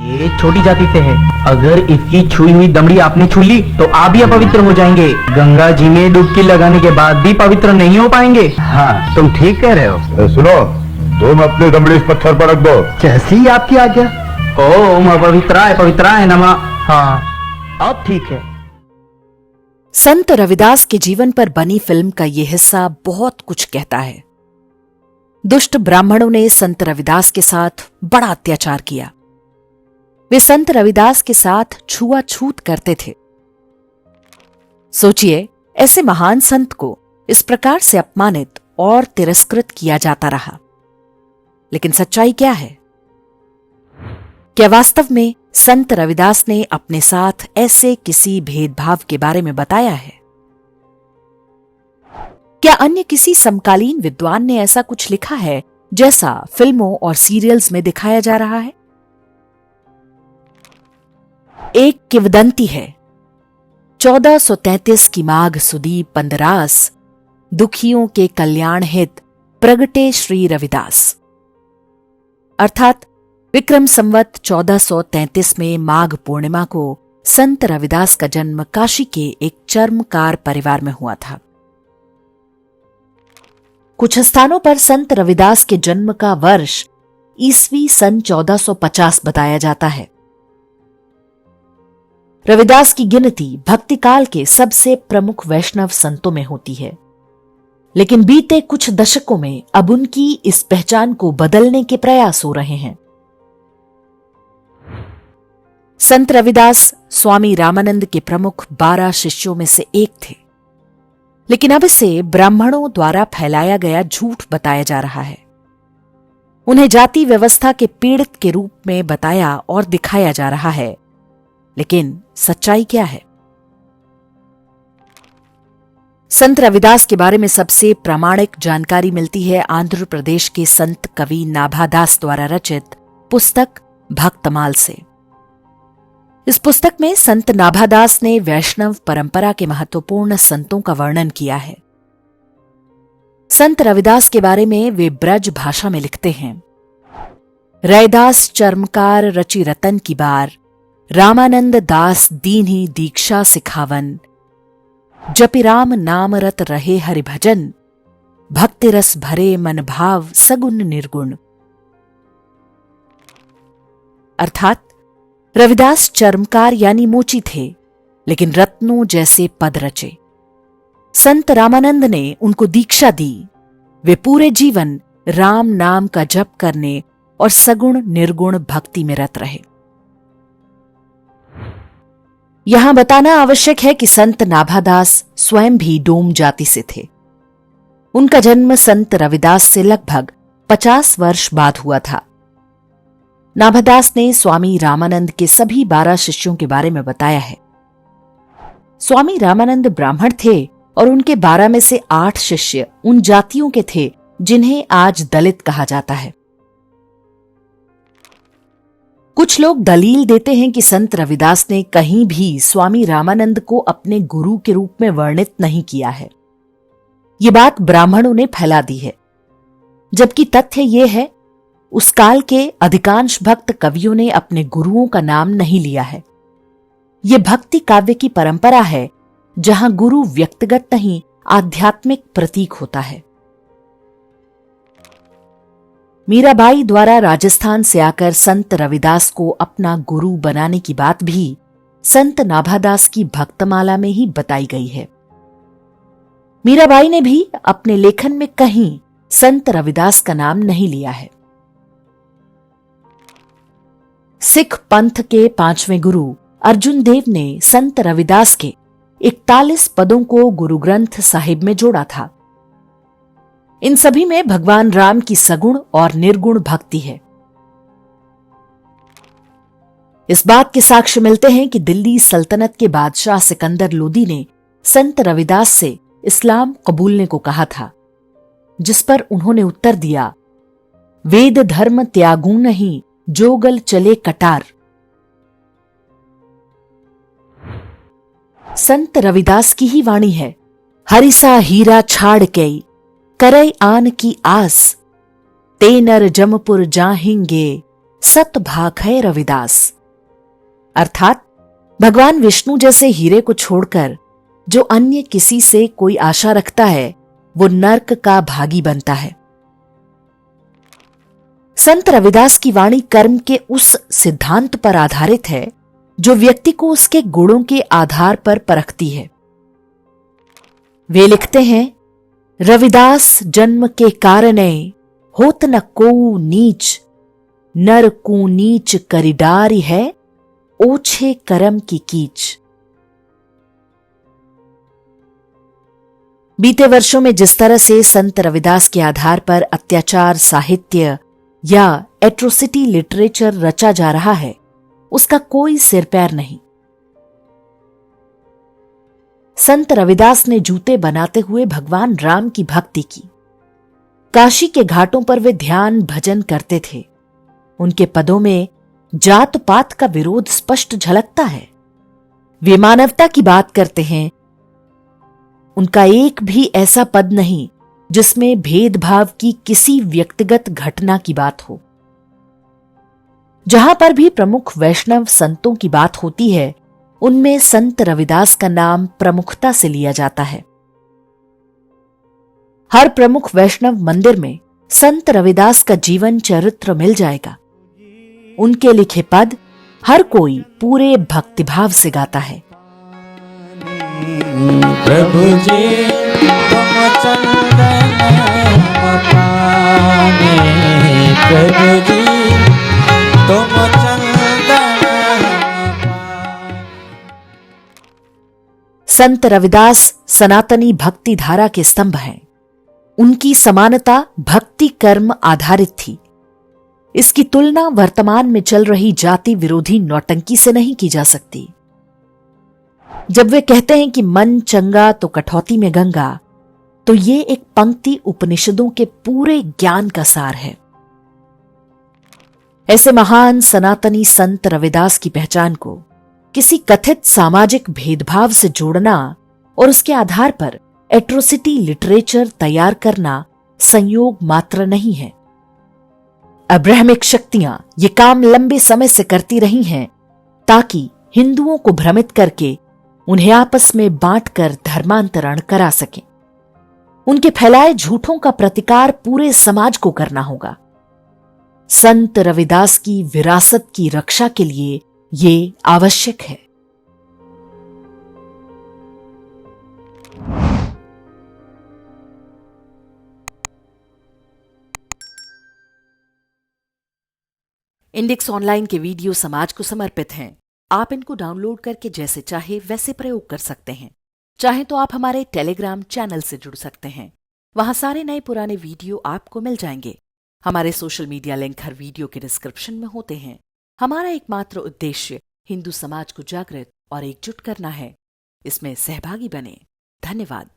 ये छोटी जाति से है। अगर इसकी छुई हुई दमड़ी आपने छू ली तो आप भी अपवित्र हो जाएंगे। गंगा जी में डुबकी लगाने के बाद भी पवित्र नहीं हो पाएंगे। हाँ, तुम ठीक कह रहे हो। सुनो, तुम अपनी दमड़ी इस पत्थर पर रख दो। जैसी आपकी आज्ञा। ओम पवित्राय नमः। हाँ, अब ठीक है। संत रविदास के जीवन पर बनी फिल्म का यह हिस्सा बहुत कुछ कहता है। दुष्ट ब्राह्मणों ने संत रविदास के साथ बड़ा अत्याचार किया। वे संत रविदास के साथ छुआछूत करते थे। सोचिए, ऐसे महान संत को इस प्रकार से अपमानित और तिरस्कृत किया जाता रहा। लेकिन सच्चाई क्या है? क्या वास्तव में संत रविदास ने अपने साथ ऐसे किसी भेदभाव के बारे में बताया है? क्या अन्य किसी समकालीन विद्वान ने ऐसा कुछ लिखा है जैसा फिल्मों और सीरियल्स में दिखाया जा रहा है? एक किंवदंती है। 1433 की माघ सुदी पंदरास, दुखियों के कल्याण हित प्रगटे श्री रविदास। अर्थात विक्रम संवत 1433 में माघ पूर्णिमा को संत रविदास का जन्म काशी के एक चर्मकार परिवार में हुआ था। कुछ स्थानों पर संत रविदास के जन्म का वर्ष ईस्वी सन 1450 बताया जाता है। रविदास की गिनती भक्तिकाल के सबसे प्रमुख वैष्णव संतों में होती है, लेकिन बीते कुछ दशकों में अब उनकी इस पहचान को बदलने के प्रयास हो रहे हैं। संत रविदास स्वामी रामानंद के प्रमुख 12 शिष्यों में से एक थे, लेकिन अब इसे ब्राह्मणों द्वारा फैलाया गया झूठ बताया जा रहा है। उन्हें जाति व्यवस्था के पीड़ित के रूप में बताया और दिखाया जा रहा है, लेकिन सच्चाई क्या है? संत रविदास के बारे में सबसे प्रामाणिक जानकारी मिलती है आंध्र प्रदेश के संत कवि नाभादास द्वारा रचित पुस्तक भक्तमाल से। इस पुस्तक में संत नाभादास ने वैष्णव परंपरा के महत्वपूर्ण संतों का वर्णन किया है। संत रविदास के बारे में वे ब्रज भाषा में लिखते हैं। रैदास चर्मकार रचि रतन की बार, रामानंद दास दीन्ही दीक्षा सिखावन, जपि राम नाम रत रहे हरि भजन, भक्ति रस भरे मन भाव सगुन निर्गुण। अर्थात रविदास चर्मकार यानी मोची थे, लेकिन रत्नों जैसे पद रचे। संत रामानंद ने उनको दीक्षा दी। वे पूरे जीवन राम नाम का जप करने और सगुण निर्गुण भक्ति में रत रहे। यहां बताना आवश्यक है कि संत नाभादास स्वयं भी डोम जाति से थे। उनका जन्म संत रविदास से लगभग 50 वर्ष बाद हुआ था। नाभादास ने स्वामी रामानंद के सभी 12 शिष्यों के बारे में बताया है। स्वामी रामानंद ब्राह्मण थे और उनके 12 में से 8 शिष्य उन जातियों के थे जिन्हें आज दलित कहा जाता है। कुछ लोग दलील देते हैं कि संत रविदास ने कहीं भी स्वामी रामानंद को अपने गुरु के रूप में वर्णित नहीं किया है। ये बात ब्राह्मणों ने फैला दी है, जबकि तथ्य यह है उस काल के अधिकांश भक्त कवियों ने अपने गुरुओं का नाम नहीं लिया है। यह भक्ति काव्य की परंपरा है जहां गुरु व्यक्तिगत नहीं आध्यात्मिक प्रतीक होता है। मीराबाई द्वारा राजस्थान से आकर संत रविदास को अपना गुरु बनाने की बात भी संत नाभादास की भक्तमाला में ही बताई गई है। मीराबाई ने भी अपने लेखन में कहीं संत रविदास का नाम नहीं लिया है। सिख पंथ के 5वें गुरु अर्जुन देव ने संत रविदास के 41 पदों को गुरु ग्रंथ साहिब में जोड़ा था। इन सभी में भगवान राम की सगुण और निर्गुण भक्ति है। इस बात के साक्ष्य मिलते हैं कि दिल्ली सल्तनत के बादशाह सिकंदर लोदी ने संत रविदास से इस्लाम कबूलने को कहा था, जिस पर उन्होंने उत्तर दिया, वेद धर्म त्यागू नहीं जोगल चले कटार। संत रविदास की ही वाणी है, हरिसा हीरा छाड़ के करई आन की आस, ते नर जमपुर जाहिंगे सत भाखै रविदास। अर्थात भगवान विष्णु जैसे हीरे को छोड़कर जो अन्य किसी से कोई आशा रखता है वो नर्क का भागी बनता है। संत रविदास की वाणी कर्म के उस सिद्धांत पर आधारित है जो व्यक्ति को उसके गुणों के आधार पर परखती है। वे लिखते हैं, रविदास जन्म के कारणे होत न को नीच, नर को नीच करिडारी है ओछे करम की कीच। बीते वर्षों में जिस तरह से संत रविदास के आधार पर अत्याचार साहित्य या एट्रोसिटी लिटरेचर रचा जा रहा है, उसका कोई सिर पैर नहीं। संत रविदास ने जूते बनाते हुए भगवान राम की भक्ति की। काशी के घाटों पर वे ध्यान भजन करते थे। उनके पदों में जात पात का विरोध स्पष्ट झलकता है। वे मानवता की बात करते हैं। उनका एक भी ऐसा पद नहीं जिसमें भेदभाव की किसी व्यक्तिगत घटना की बात हो। जहां पर भी प्रमुख वैष्णव संतों की बात होती है, उनमें संत रविदास का नाम प्रमुखता से लिया जाता है। हर प्रमुख वैष्णव मंदिर में संत रविदास का जीवन चरित्र मिल जाएगा। उनके लिखे पद हर कोई पूरे भक्तिभाव से गाता है। प्रभु जी तुम चंदन मकाने, प्रभु जी तुम चंदन मकाने। संत रविदास सनातनी भक्ति धारा के स्तंभ हैं। उनकी समानता भक्ति कर्म आधारित थी। इसकी तुलना वर्तमान में चल रही जाति विरोधी नौटंकी से नहीं की जा सकती। जब वे कहते हैं कि मन चंगा तो कठौती में गंगा, तो ये एक पंक्ति उपनिषदों के पूरे ज्ञान का सार है। ऐसे महान सनातनी संत रविदास की पहचान को किसी कथित सामाजिक भेदभाव से जोड़ना और उसके आधार पर एट्रोसिटी लिटरेचर तैयार करना संयोग मात्र नहीं है। अब्राहमिक शक्तियां ये काम लंबे समय से करती रही हैं ताकि हिंदुओं को भ्रमित करके उन्हें आपस में बांटकर धर्मांतरण करा सकें। उनके फैलाए झूठों का प्रतिकार पूरे समाज को करना होगा। संत रविदास की विरासत की रक्षा के लिए ये आवश्यक है। इंडेक्स ऑनलाइन के वीडियो समाज को समर्पित हैं। आप इनको डाउनलोड करके जैसे चाहे वैसे प्रयोग कर सकते हैं। चाहे तो आप हमारे टेलीग्राम चैनल से जुड़ सकते हैं। वहां सारे नए पुराने वीडियो आपको मिल जाएंगे। हमारे सोशल मीडिया लिंक हर वीडियो के डिस्क्रिप्शन में होते हैं। हमारा एकमात्र उद्देश्य हिंदू समाज को जागृत और एकजुट करना है। इसमें सहभागी बने। धन्यवाद।